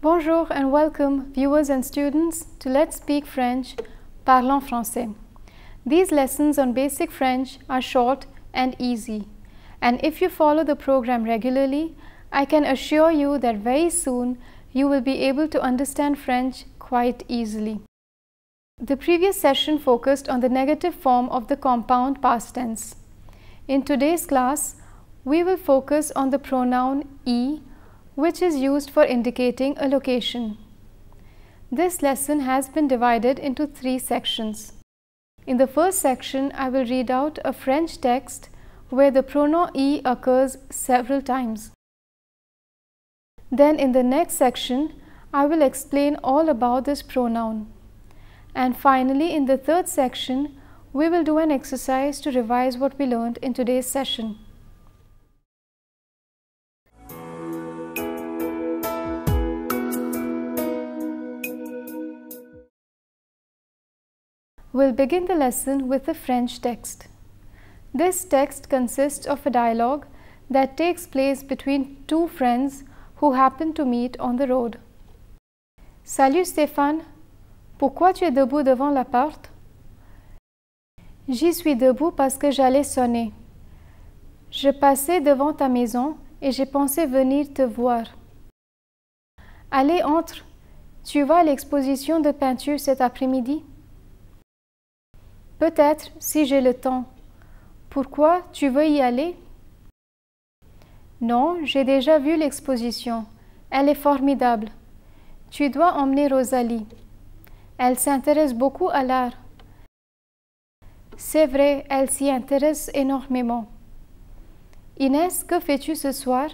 Bonjour and welcome viewers and students to Let's Speak French, Parlons Français. These lessons on basic French are short and easy, and if you follow the program regularly, I can assure you that very soon you will be able to understand French quite easily. The previous session focused on the negative form of the compound past tense. In today's class, we will focus on the pronoun "e", which is used for indicating a location. This lesson has been divided into 3 sections. In the first section, I will read out a French text where the pronoun "e" occurs several times. Then in the next section, I will explain all about this pronoun. And finally, in the third section, we will do an exercise to revise what we learned in today's session. We'll begin the lesson with the French text. This text consists of a dialogue that takes place between 2 friends who happen to meet on the road. Salut Stéphane, pourquoi tu es debout devant la porte? J'y suis debout parce que j'allais sonner. Je passais devant ta maison et j'ai pensé venir te voir. Allez, entre. Tu vas à l'exposition de peinture cet après-midi? Peut-être, si j'ai le temps. Pourquoi tu veux y aller? Non, j'ai déjà vu l'exposition. Elle est formidable. Tu dois emmener Rosalie. Elle s'intéresse beaucoup à l'art. C'est vrai, elle s'y intéresse énormément. Inès, que fais-tu ce soir?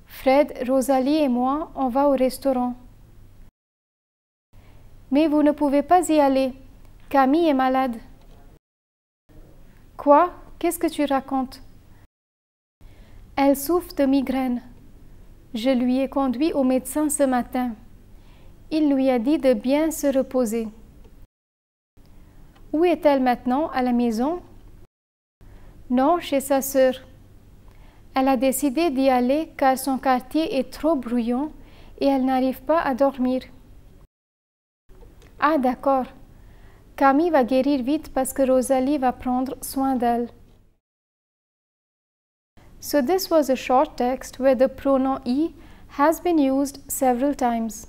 Fred, Rosalie et moi, on va au restaurant. Mais vous ne pouvez pas y aller. Camille est malade. Quoi? Qu'est-ce que tu racontes? Elle souffre de migraine. Je lui ai conduit au médecin ce matin. Il lui a dit de bien se reposer. Où est-elle maintenant? À la maison? Non, chez sa sœur. Elle a décidé d'y aller car son quartier est trop bruyant et elle n'arrive pas à dormir. Ah, d'accord. Camille va guérir vite parce que Rosalie va prendre soin d'elle. So this was a short text where the pronoun "e" has been used several times.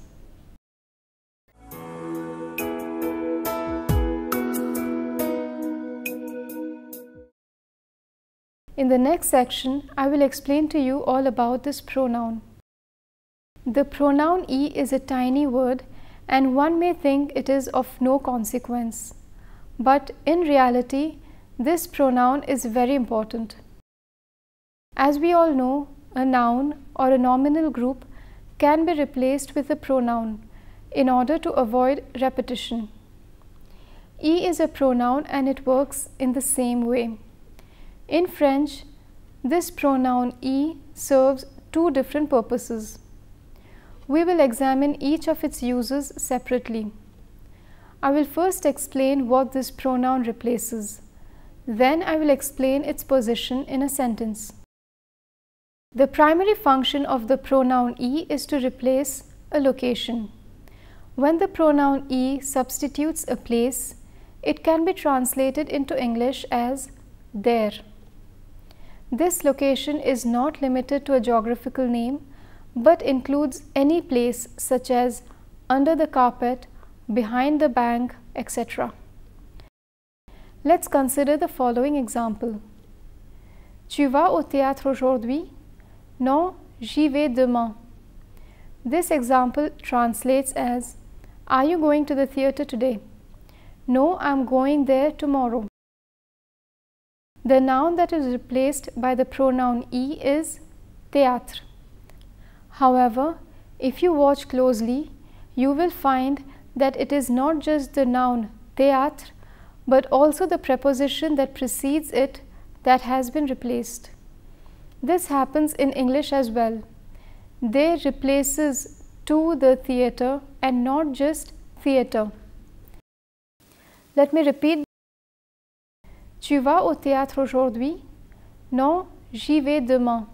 In the next section, I will explain to you all about this pronoun. The pronoun "e" is a tiny word and one may think it is of no consequence. But in reality, this pronoun is very important. As we all know, a noun or a nominal group can be replaced with a pronoun in order to avoid repetition. "E" is a pronoun and it works in the same way. In French, this pronoun "e" serves 2 different purposes. We will examine each of its uses separately. I will first explain what this pronoun replaces. Then I will explain its position in a sentence. The primary function of the pronoun "e" is to replace a location. When the pronoun "e" substitutes a place, it can be translated into English as there. This location is not limited to a geographical name, but includes any place such as under the carpet, behind the bank, etc. Let's consider the following example. Tu vas au théâtre aujourd'hui? Non, j'y vais demain. This example translates as, are you going to the theatre today? No, I'm going there tomorrow. The noun that is replaced by the pronoun "e" is théâtre. However, if you watch closely, you will find that it is not just the noun théâtre, but also the preposition that precedes it that has been replaced. This happens in English as well. They replaces to the theatre and not just theatre. Let me repeat. Tu vas au théâtre aujourd'hui? Non, j'y vais demain.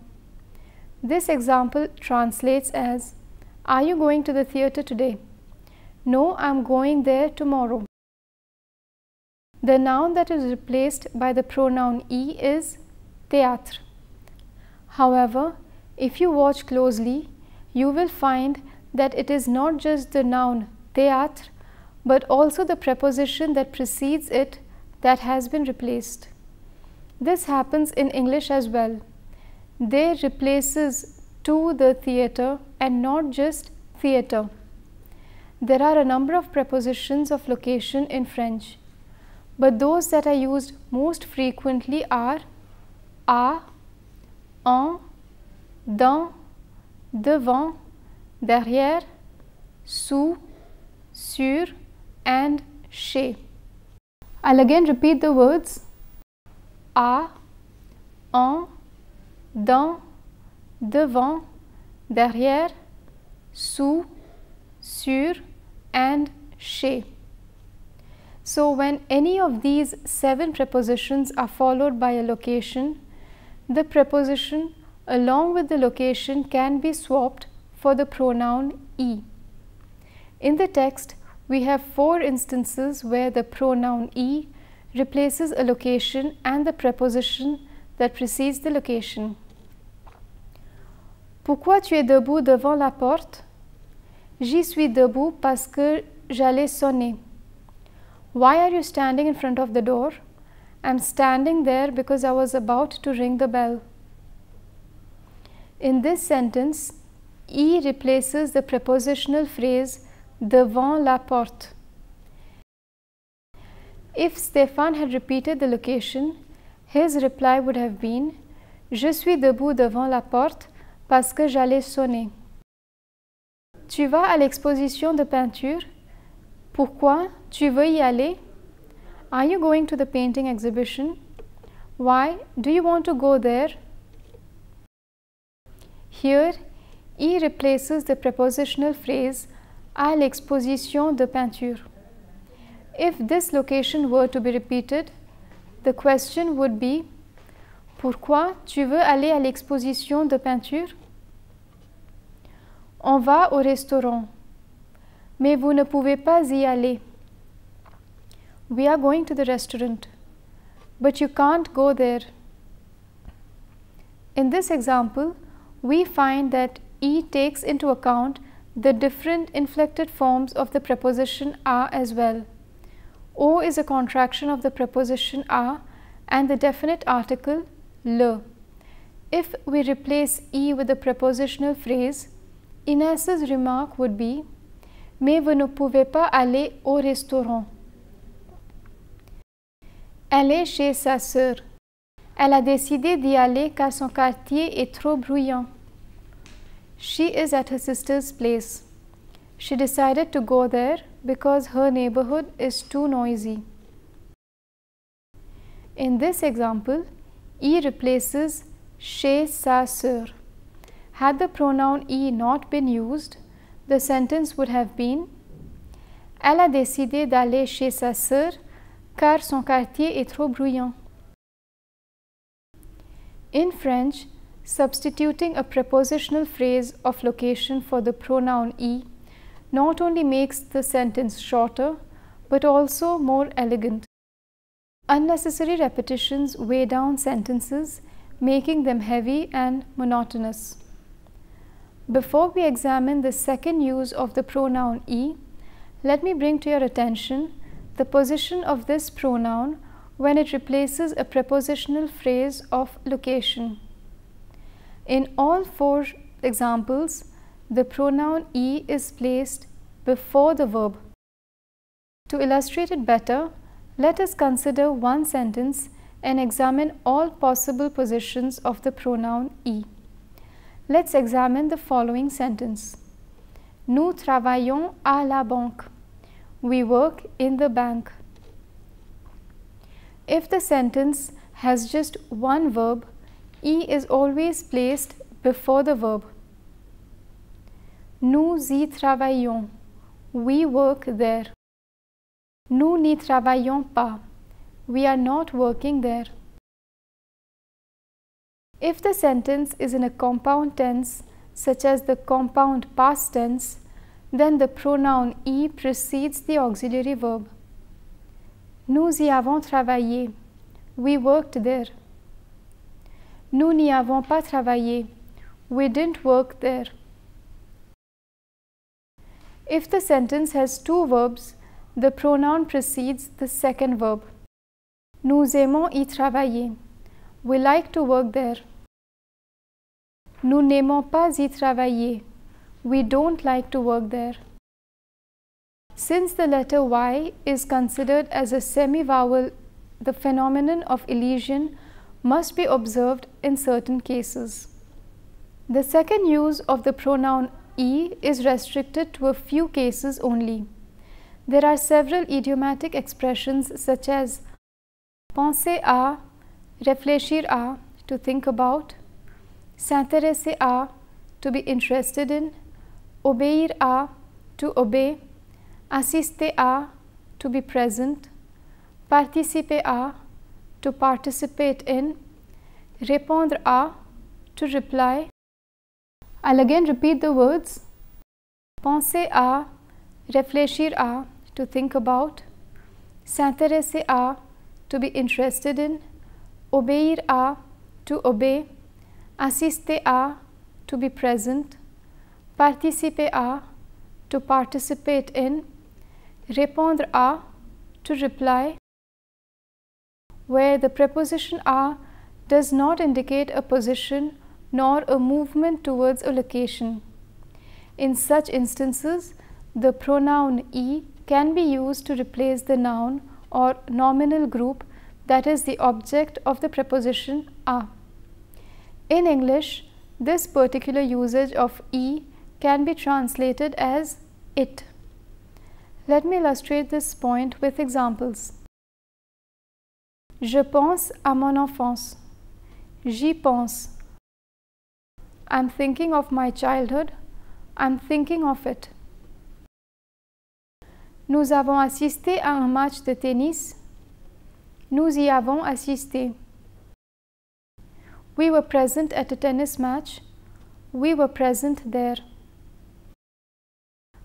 This example translates as, Are you going to the theatre today? No, I'm going there tomorrow. The noun that is replaced by the pronoun E is théâtre. However, if you watch closely, you will find that it is not just the noun théâtre, but also the preposition that precedes it that has been replaced. This happens in English as well. There replaces to the theatre and not just theatre. There are a number of prepositions of location in French, but those that are used most frequently are à, en, dans, devant, derrière, sous, sur, and chez. I'll again repeat the words à, en, dans, devant, derrière, sous, sur, and chez. So when any of these 7 prepositions are followed by a location, the preposition along with the location can be swapped for the pronoun E. In the text, we have 4 instances where the pronoun E replaces a location and the preposition that precedes the location. Pourquoi tu es debout devant la porte? J'y suis debout parce que j'allais sonner. Why are you standing in front of the door? I'm standing there because I was about to ring the bell. In this sentence, E replaces the prepositional phrase devant la porte. If Stéphane had repeated the location, his reply would have been Je suis debout devant la porte parce que j'allais sonner. Tu vas à l'exposition de peinture? Pourquoi? Tu veux y aller? Are you going to the painting exhibition? Why? Do you want to go there? Here, E replaces the prepositional phrase à l'exposition de peinture. If this location were to be repeated, the question would be Pourquoi tu veux aller à l'exposition de peinture? On va au restaurant, mais vous ne pouvez pas y aller. We are going to the restaurant, but you can't go there. In this example, we find that E takes into account the different inflected forms of the preposition a as well. O is a contraction of the preposition a and the definite article le. If we replace E with the prepositional phrase, Inès' remark would be Mais vous ne pouvez pas aller au restaurant. Elle est chez sa sœur. Elle a décidé d'y aller car son quartier est trop bruyant. She is at her sister's place. She decided to go there because her neighborhood is too noisy. In this example, E replaces chez sa sœur. Had the pronoun E not been used, the sentence would have been Elle a décidé d'aller chez sa sœur car son quartier est trop bruyant. In French, substituting a prepositional phrase of location for the pronoun E not only makes the sentence shorter, but also more elegant. Unnecessary repetitions weigh down sentences, making them heavy and monotonous. Before we examine the second use of the pronoun E, let me bring to your attention the position of this pronoun when it replaces a prepositional phrase of location. In all 4 examples, the pronoun E is placed before the verb. To illustrate it better, let us consider one sentence and examine all possible positions of the pronoun E. Let's examine the following sentence. Nous travaillons à la banque. We work in the bank. If the sentence has just one verb, E is always placed before the verb. Nous y travaillons. We work there. Nous n'y travaillons pas. We are not working there. If the sentence is in a compound tense, such as the compound past tense, then the pronoun y precedes the auxiliary verb. Nous y avons travaillé. We worked there. Nous n'y avons pas travaillé. We didn't work there. If the sentence has two verbs, the pronoun precedes the second verb. Nous aimons y travailler. We like to work there. Nous n'aimons pas y travailler. We don't like to work there. Since the letter Y is considered as a semi-vowel, the phenomenon of elision must be observed in certain cases. The second use of the pronoun y is restricted to a few cases only. There are several idiomatic expressions such as penser à, réfléchir à, to think about, s'intéresser à, to be interested in, obéir à, to obey, assister à, to be present, participer à, to participate in, répondre à, to reply. I'll again repeat the words. Penser à, réfléchir à, to think about, s'intéresser à, to be interested in, obéir à, to obey, assister à, to be present, participer à, to participate in, répondre à, to reply, where the preposition à does not indicate a position nor a movement towards a location. In such instances, the pronoun y can be used to replace the noun or nominal group that is the object of the preposition à. In English, this particular usage of y can be translated as it. Let me illustrate this point with examples. Je pense à mon enfance. J'y pense. I'm thinking of my childhood. I'm thinking of it. Nous avons assisté à un match de tennis. Nous y avons assisté. We were present at a tennis match. We were present there.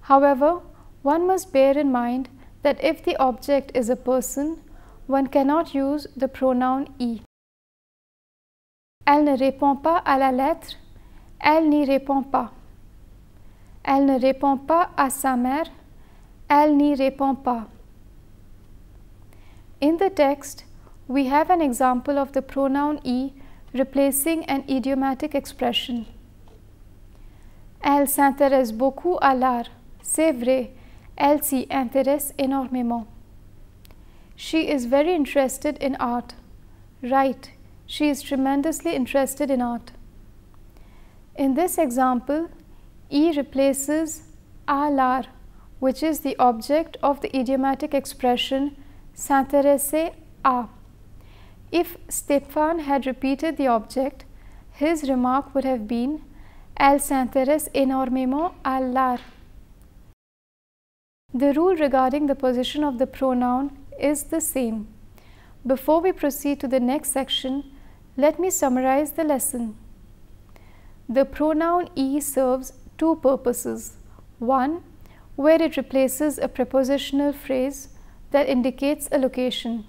However, one must bear in mind that if the object is a person, one cannot use the pronoun y. Elle ne répond pas à la lettre. Elle n'y répond pas. Elle ne répond pas à sa mère. Elle n'y répond pas. In the text, we have an example of the pronoun y replacing an idiomatic expression. Elle s'intéresse beaucoup à l'art. C'est vrai, elle s'y intéresse énormément. She is very interested in art. Right, she is tremendously interested in art. In this example, y replaces à l'art, which is the object of the idiomatic expression s'intéresser à. If Stéphane had repeated the object, his remark would have been elle s'intéresse énormément à l'art. The rule regarding the position of the pronoun is the same. Before we proceed to the next section, let me summarize the lesson. The pronoun y serves two purposes. One, where it replaces a prepositional phrase that indicates a location.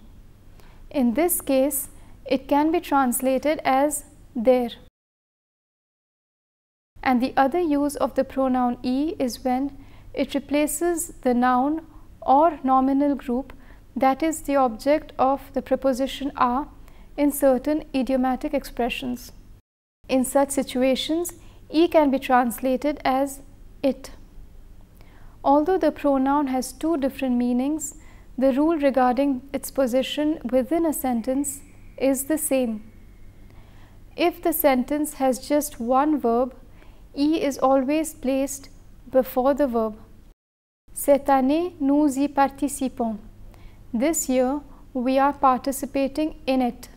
In this case, it can be translated as there. And the other use of the pronoun y is when it replaces the noun or nominal group that is the object of the preposition à in certain idiomatic expressions. In such situations, y can be translated as it. Although the pronoun has two different meanings, the rule regarding its position within a sentence is the same. If the sentence has just one verb, y is always placed before the verb. Cette année, nous y participons. This year, we are participating in it.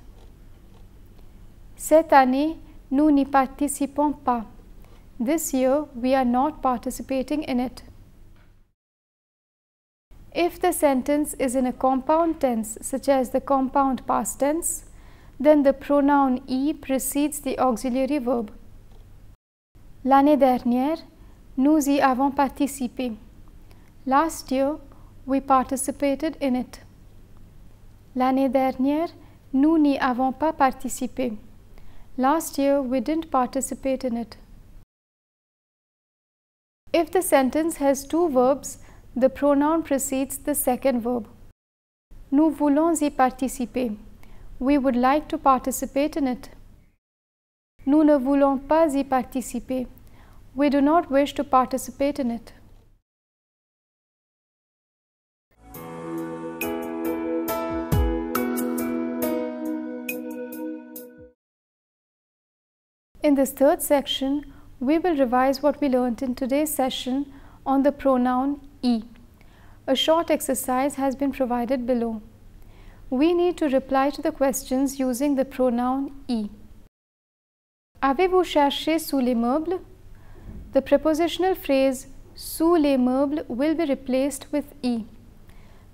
Cette année, nous n'y participons pas. This year, we are not participating in it. If the sentence is in a compound tense, such as the compound past tense, then the pronoun y precedes the auxiliary verb. L'année dernière, nous y avons participé. Last year, we participated in it. L'année dernière, nous n'y avons pas participé. Last year, we didn't participate in it. If the sentence has two verbs, the pronoun precedes the second verb. Nous voulons y participer. We would like to participate in it. Nous ne voulons pas y participer. We do not wish to participate in it. In this third section, we will revise what we learned in today's session on the pronoun E. A short exercise has been provided below. We need to reply to the questions using the pronoun E. Avez-vous cherché sous les meubles? The prepositional phrase sous les meubles will be replaced with E.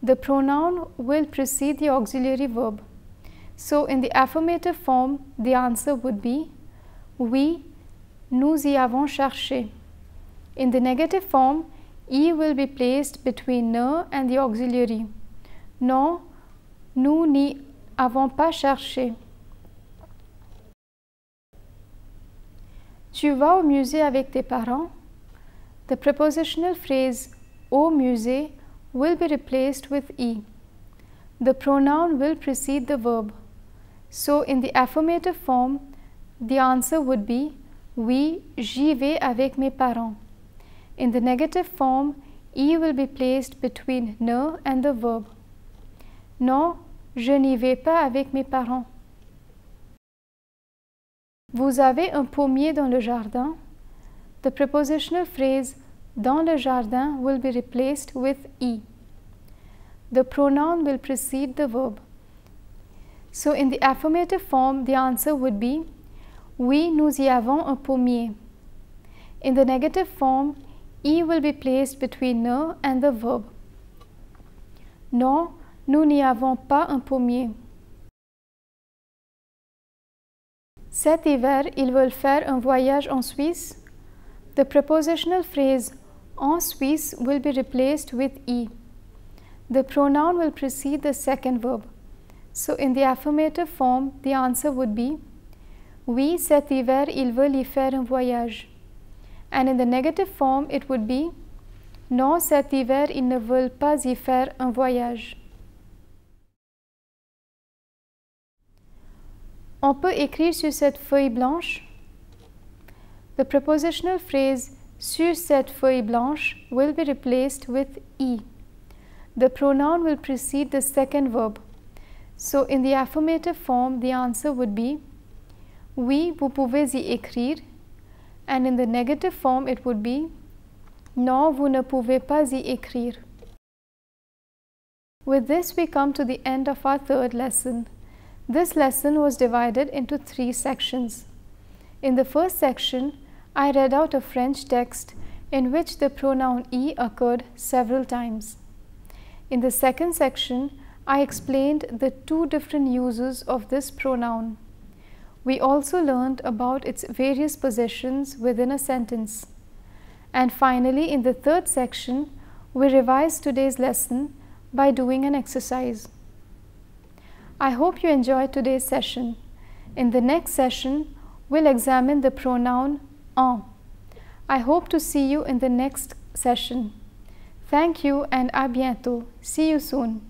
The pronoun will precede the auxiliary verb. So in the affirmative form, the answer would be oui, nous y avons cherché. In the negative form, E will be placed between ne and the auxiliary. Non, nous n'y avons pas cherché. Tu vas au musée avec tes parents? The prepositional phrase au musée will be replaced with E. The pronoun will precede the verb. So in the affirmative form, the answer would be oui, j'y vais avec mes parents. In the negative form, E will be placed between ne and the verb. Non, je n'y vais pas avec mes parents. Vous avez un pommier dans le jardin? The prepositional phrase dans le jardin will be replaced with E. The pronoun will precede the verb. So in the affirmative form, the answer would be oui, nous y avons un pommier. In the negative form, E will be placed between ne and the verb. Non, nous n'y avons pas un pommier. Cet hiver, ils veulent faire un voyage en Suisse. The prepositional phrase en Suisse will be replaced with E. The pronoun will precede the second verb. So in the affirmative form, the answer would be oui, cet hiver, ils veulent y faire un voyage. And in the negative form, it would be non, cet hiver, ils ne veulent pas y faire un voyage. On peut écrire sur cette feuille blanche? The prepositional phrase sur cette feuille blanche will be replaced with E. The pronoun will precede the second verb. So in the affirmative form, the answer would be oui, vous pouvez y écrire. And in the negative form, it would be non, vous ne pouvez pas y écrire. With this, we come to the end of our third lesson. This lesson was divided into 3 sections. In the first section, I read out a French text in which the pronoun E occurred several times. In the second section, I explained the 2 different uses of this pronoun. We also learned about its various positions within a sentence. And finally, in the third section, we revised today's lesson by doing an exercise. I hope you enjoyed today's session. In the next session, we'll examine the pronoun en. I hope to see you in the next session. Thank you and à bientôt. See you soon.